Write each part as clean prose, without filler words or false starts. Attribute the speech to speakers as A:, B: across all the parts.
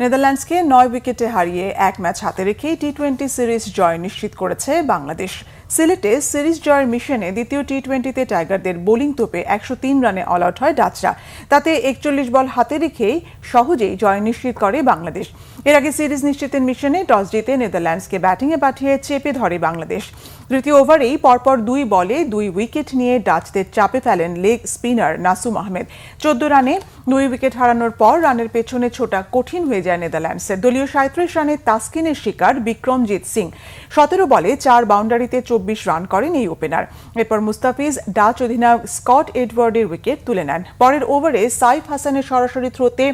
A: নেদারল্যান্ডসকে ৯ উইকেটে হারিয়ে এক ম্যাচ হাতে রেখে টি-20 সিরিজ জয় নিশ্চিত করেছে বাংলাদেশ। সিলেটে সিরিজ জয়ের মিশনে দ্বিতীয় টি-20তে টাইগারদের বোলিং তোপে ১০৩ রানে অল আউট হয় ডাচরা। তাতে ৪১ বল হাতে রেখেই সহজেই জয় নিশ্চিত করে বাংলাদেশ। এর আগে সিরিজ নিশ্চিতের মিশনে টস জিতে নেদারল্যান্ডসকে ব্যাটিংয়ে পাঠিয়ে চেপে ধরে বাংলাদেশ। তৃতীয় ওভারেই পরপর ২ বলে ২ উইকেট নিয়ে ডাচদের চাপে ফেলেন লেগ স্পিনার নাসুম আহমেদ। ১৪ রানে ২ উইকেট হারানোর পর রানের পেছনে ছোটা কঠিন হয়ে যায় নেদারল্যান্ডসের। দলীয় ৩৭ রানে তাসকিনের শিকার বিক্রমজিৎ সিং। ১৭ বলে ৪ বাউন্ডারিতে ২৪ রান করেন এই ওপেনার। এরপর মুস্তাফিজ ডাচ অধিনায়ক স্কট এডওয়ার্ডের উইকেট তুলে নেন। পরের ওভারে সাইফ হাসানের সরাসরি থ্রোতে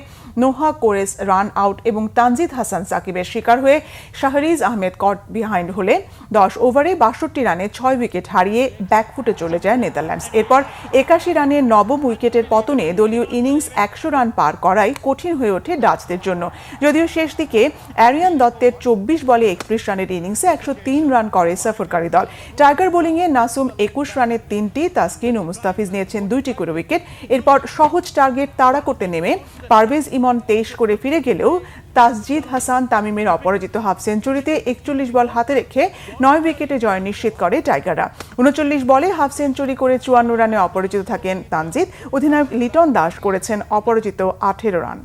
A: নোহা কোরেস রান আউট এবং তানজিদ হাসান সাকিবের শিকার হয়ে শাহরিজ আহমেদ কট বিহাইন্ড হলে ১০ ওভারে ৬২ রানে ৬ উইকেট হারিয়ে ব্যাকফুটে চলে যায় নেদারল্যান্ডস। এরপর ৮১ রানে নবম উইকেটের পতনে দলীয় ইনিংস ১০০ রান পার করাই কঠিন হয়ে ওঠে ডাচদের জন্য। যদিও শেষ দিকে অ্যারিয়ান দত্তের ২৪ বলে ৩১ রানের ইনিংসে ১০৩ রান করে সফরকারী দল। টাইগার বোলিংয়ে নাসুম ২১ রানের ৩টি, তাসকিন ও মুস্তাফিজ নিয়েছেন ২টি করে উইকেট। এরপর সহজ টার্গেট তাড়া করতে নেমে পারভেজ ইমন ২৩ করে ফিরে গেলেও তাসজিদ হাসান তামিমের অপরাজিত হাফ সেঞ্চুরিতে ৪১ বল হাতে রেখে ৯ উইকেটে জয় নিশ্চিত করে টাইগাররা। ৩৯ বলে হাফ সেঞ্চুরি করে ৫৪ রানে অপরাজিত থাকেন তানজিদ। অধিনায়ক লিটন দাস করেছেন অপরাজিত ১৮ রান।